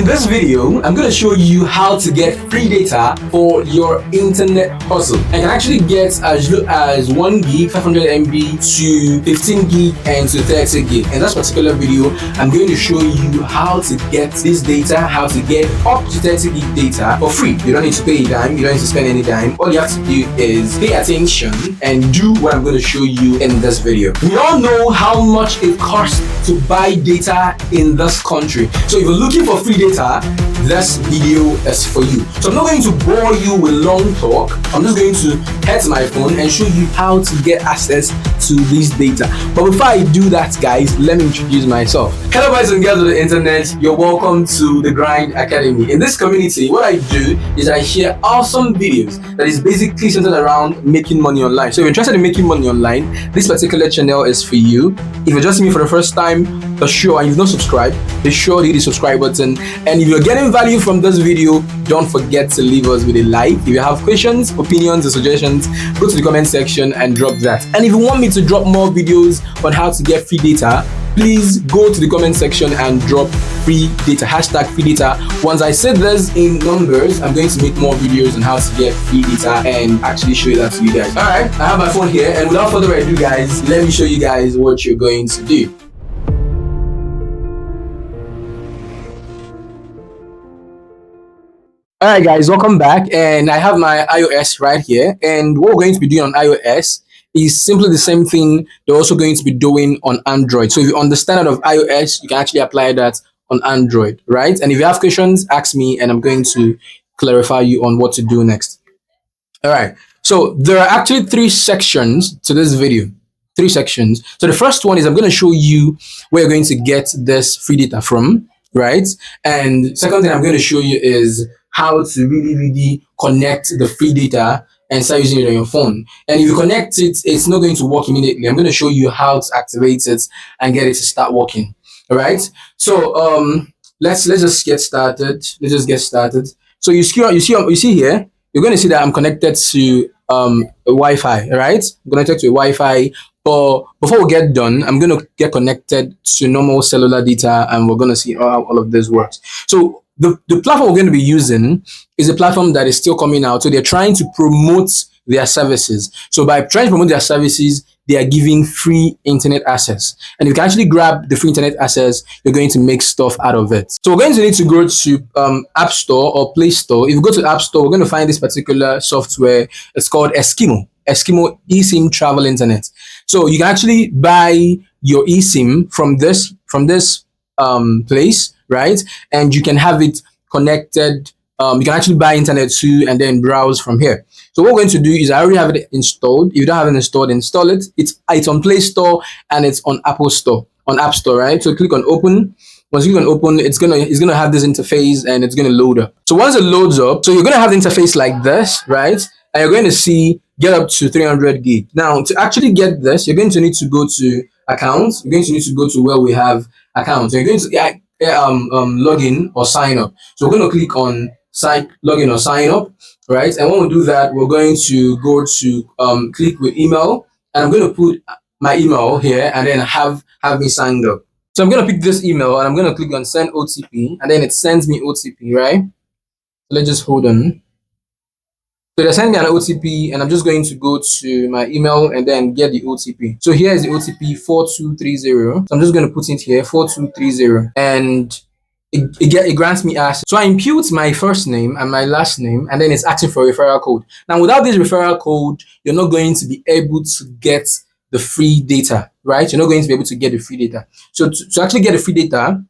In this video, I'm going to show you how to get free data for your internet hustle. And can actually get as low as 1 gig, 500 MB to 15 gig and to 30 gig. In this particular video, I'm going to show you how to get this data, how to get up to 30 gig data for free. You don't need to pay a dime, you don't need to spend any dime. All you have to do is pay attention and do what I'm going to show you in this video. We all know how much it costs to buy data in this country. So if you're looking for free data, this video is for you. So I'm not going to bore you with long talk. I'm just going to head to my phone and show you how to get access to this data. But before I do that, guys, let me introduce myself. Hello boys and girls of the internet, you're welcome to the Grind Academy. In this community, what I do is I share awesome videos that is basically centered around making money online. So if you're interested in making money online, this particular channel is for you. If you're just me for the first time, for sure, and you've not subscribed, be sure to hit the subscribe button. And if you're getting value from this video, don't forget to leave us with a like. If you have questions, opinions, or suggestions, go to the comment section and drop that. And if you want me to drop more videos on how to get free data, please go to the comment section and drop free data, hashtag free data. Once I set this in numbers, I'm going to make more videos on how to get free data and actually show that to you guys. All right, I have my phone here, and without further ado, guys, let me show you guys what you're going to do. Alright guys, welcome back, and I have my iOS right here, and what we're going to be doing on iOS is simply the same thing they're also going to be doing on Android. So if you understand of iOS, you can actually apply that on Android, right? And if you have questions, ask me and I'm going to clarify you on what to do next. Alright, so there are actually 3 sections to this video. 3 sections. So the first one is I'm going to show you where you're going to get this free data from, right? And second thing I'm going to show you is how to really connect the free data and start using it on your phone. And if you connect it, it's not going to work immediately. I'm going to show you how to activate it and get it to start working. All right. So let's just get started. Let's just get started. So you see here, you're going to see that I'm connected to a Wi-Fi. Right? I'm connected to a Wi-Fi. But before we get done, I'm going to get connected to normal cellular data, and we're going to see how all of this works. So the platform we're going to be using is a platform that is still coming out. So they're trying to promote their services. So by trying to promote their services, they are giving free internet access. And if you can actually grab the free internet access, you're going to make stuff out of it. So we're going to need to go to App Store or Play Store. If you go to App Store, we're going to find this particular software. It's called Eskimo eSIM travel internet. So you can actually buy your eSIM from this place, right? And you can have it connected. You can actually buy internet too and then browse from here. So what we're going to do is I already have it installed. If you don't have it installed, install it. It's on Play Store and it's on App Store, right? So click on open. Once you click on open, it's gonna have this interface and it's gonna load up. So once it loads up, so you're gonna have the interface like this, right? And you're going to see get up to 300 gig. Now, to actually get this, you're going to need to go to accounts. You're going to need to go to where we have accounts. You're going to log in or sign up. So we're going to click on log in or sign up, right? And when we do that, we're going to go to click with email, and I'm going to put my email here and then have me signed up. So I'm going to pick this email and I'm going to click on send OTP, and then it sends me OTP, right? So let's just hold on. So they send me an OTP, and I'm just going to go to my email and then get the OTP. So here is the OTP 4230. So I'm just going to put it here 4230, and it grants me access. So I impute my first name and my last name, and then it's asking for a referral code. Now without this referral code, you're not going to be able to get the free data, right? You're not going to be able to get the free data. So to actually get the free data,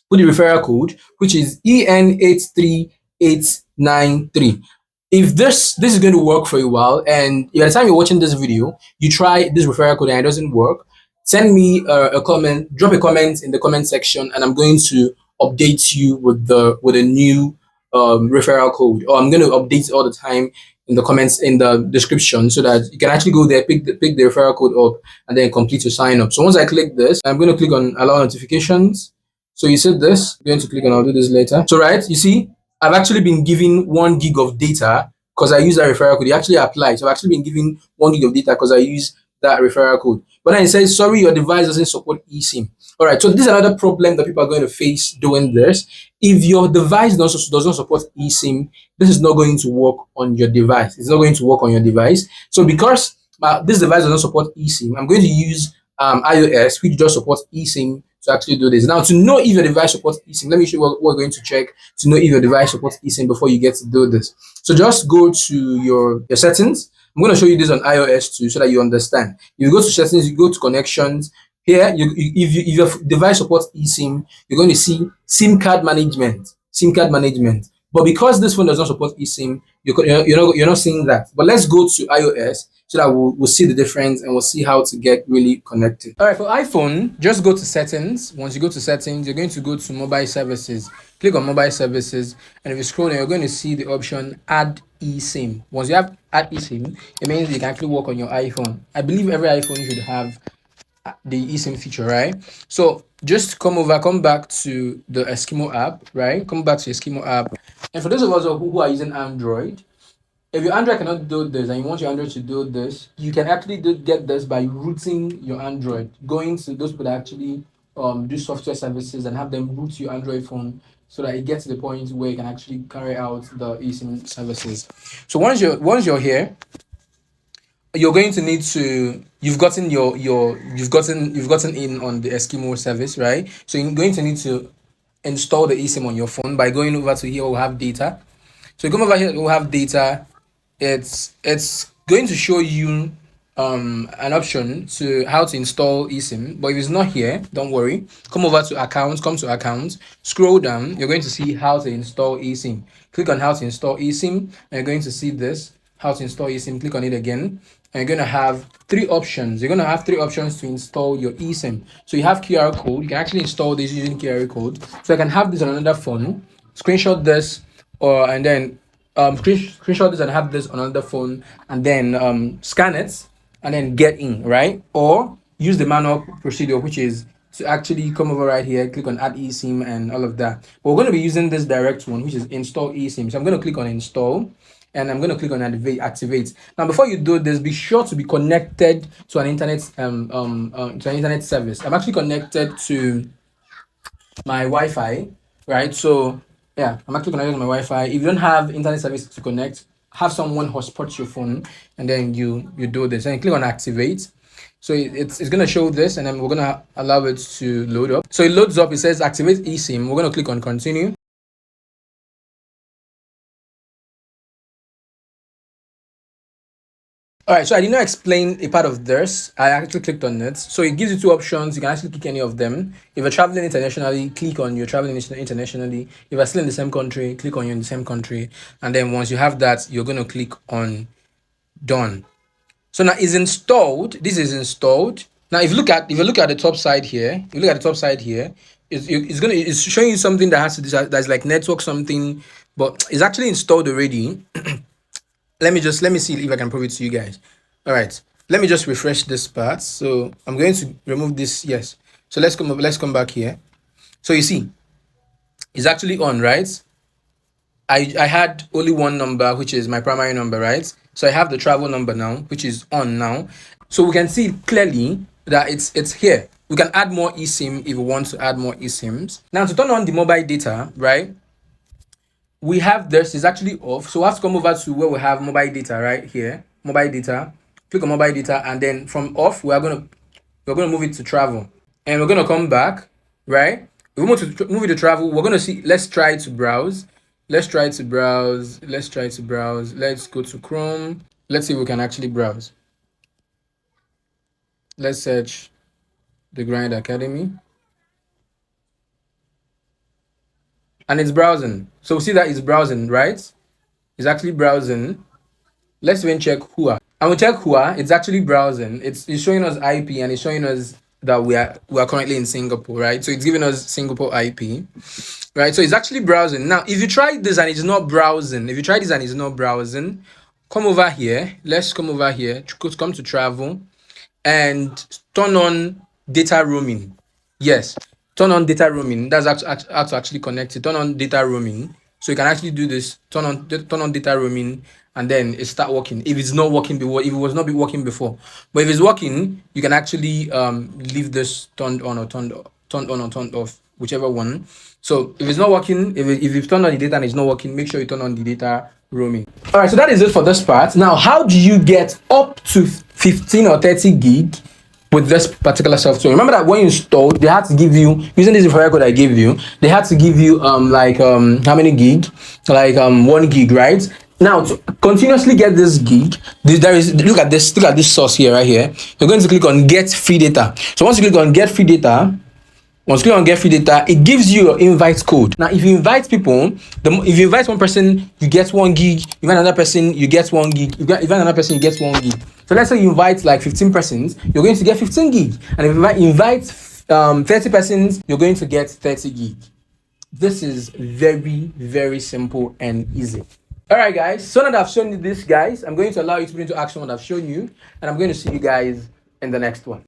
put the referral code, which is EN83893. If this is going to work for a while, and by the time you're watching this video, you try this referral code and it doesn't work, send me a comment, drop a comment in the comment section, and I'm going to update you with a new referral code, or I'm going to update all the time in the comments in the description, so that you can actually go there, pick the referral code up, and then complete your sign up. So once I click this, I'm going to click on allow notifications. So you said this, I'm going to click on I'll do this later. So right, you see, I've actually been given 1 gig of data because I use that referral code. It actually applies. So I've actually been given 1 gig of data because I use that referral code. but then it says, sorry, your device doesn't support eSIM. All right, so this is another problem that people are going to face doing this. If your device doesn't support eSIM, this is not going to work on your device. It's not going to work on your device. So because this device doesn't support eSIM, I'm going to use iOS, which just supports eSIM to actually do this. Now, to know if your device supports eSIM, let me show you what we're going to check to know if your device supports eSIM before you get to do this. So just go to your settings. I'm going to show you this on iOS too so that you understand. You go to settings, you go to connections. Here, if your device supports eSIM, you're going to see SIM card management. SIM card management. But because this phone does not support eSIM, you're not seeing that. But let's go to iOS so that we'll see the difference and we'll see how to get really connected. All right, for iPhone, just go to settings. Once you go to settings, you're going to go to mobile services. Click on mobile services, and if you scroll down, you're going to see the option add eSIM. Once you have add eSIM, it means you can actually work on your iPhone. I believe every iPhone should have the eSIM feature, right? So just come back to the Eskimo app, right? Come back to Eskimo app. And for those of us who are using Android, if your Android cannot do this and you want your Android to do this, you can actually get this by routing your Android, going to those people that actually do software services and have them root your Android phone so that it gets to the point where you can actually carry out the eSIM services. So once you're here, you're going to need to you've gotten in on the Eskimo service, right? So you're going to need to install the eSIM on your phone by going over to here. We'll have data. So you come over here, we'll have data. It's going to show you an option to how to install eSIM, but if it's not here, don't worry. Come over to accounts, come to accounts, scroll down, you're going to see how to install eSIM. Click on how to install eSIM, and you're going to see this, how to install eSIM. Click on it again, and you're going to have three options. You're going to have three options to install your eSIM. So you have QR code. You can actually install this using QR code. So I can have this on another phone, screenshot this, or and then screenshot this and have this on another phone, and then scan it and then get in, right? Or use the manual procedure, which is to actually come over right here, click on add eSIM and all of that. But we're going to be using this direct one, which is install eSIM. So I'm going to click on install, and I'm going to click on activate. Now, before you do this, be sure to be connected to an internet service. I'm actually connected to my Wi-Fi, right? So yeah, I'm actually connected to my Wi-Fi. If you don't have internet service to connect, have someone hotspot your phone, and then you do this. And you click on activate. So it's gonna show this, and then we're gonna allow it to load up. So it loads up. It says activate eSIM. We're gonna click on continue. All right, so I did not explain a part of this. I actually clicked on it. So it gives you two options. You can actually click any of them. If you're traveling internationally, click on you're traveling internationally. If you're still in the same country, click on you're in the same country. And then once you have that, you're going to click on done. So now it's installed. This is installed. Now, if you look at the top side here, it's showing you something that has to that's like network something, but it's actually installed already. Let me see if I can prove it to you guys. All right, let me just refresh this part. So I'm going to remove this. Yes. So let's come back here. So you see, it's actually on, right? I had only one number, which is my primary number, right? So I have the travel number now, which is on now. So we can see clearly that it's here. We can add more eSIM if we want to add more eSIMs. Now to turn on the mobile data, right? We have this is actually off, so we have to come over to where we have mobile data right here. Mobile data, click on mobile data, and then from off we're gonna move it to travel, and we're gonna come back, right? If we move it to travel, we're gonna see. Let's try to browse. Let's go to Chrome. Let's see if we can actually browse. Let's search the Grind Academy, and it's browsing. So we see that it's browsing, right? It's actually browsing. Let's even check Hua. And we check Hua, it's actually browsing. It's showing us IP, and it's showing us that we are currently in Singapore, right? So it's giving us Singapore IP, right? So it's actually browsing. Now, if you try this and it's not browsing, come over here. Let's come over here. Come to travel and turn on data roaming. Yes, turn on data roaming. That's how to actually connect it. Turn on data roaming. So you can actually do this, turn on data roaming, and then it start working. If it's not working before, if it was not be working before, but if it's working, you can actually leave this turned on or turned on or turned off, whichever one. So if it's not working, if you've turned on the data and it's not working, make sure you turn on the data roaming. All right, so that is it for this part. Now, how do you get up to 15 or 30 gig with this particular software? Remember that when you installed, they had to give you, using this referral code I gave you, they had to give you how many gig? Like 1 gig, right? Now to continuously get this gig, look at this source here, right here. You're going to click on get free data. So once you click on get free data, it gives you your invite code. Now, if you invite people, if you invite one person, you get 1 gig. If you invite another person, you get 1 gig. If you invite another person, you get 1 gig. So let's say you invite like 15 persons, you're going to get 15 gig. And if you invite 30 persons, you're going to get 30 gig. This is very, very simple and easy. All right, guys. So now that I've shown you this, guys, I'm going to allow you to put into action what I've shown you, and I'm going to see you guys in the next one.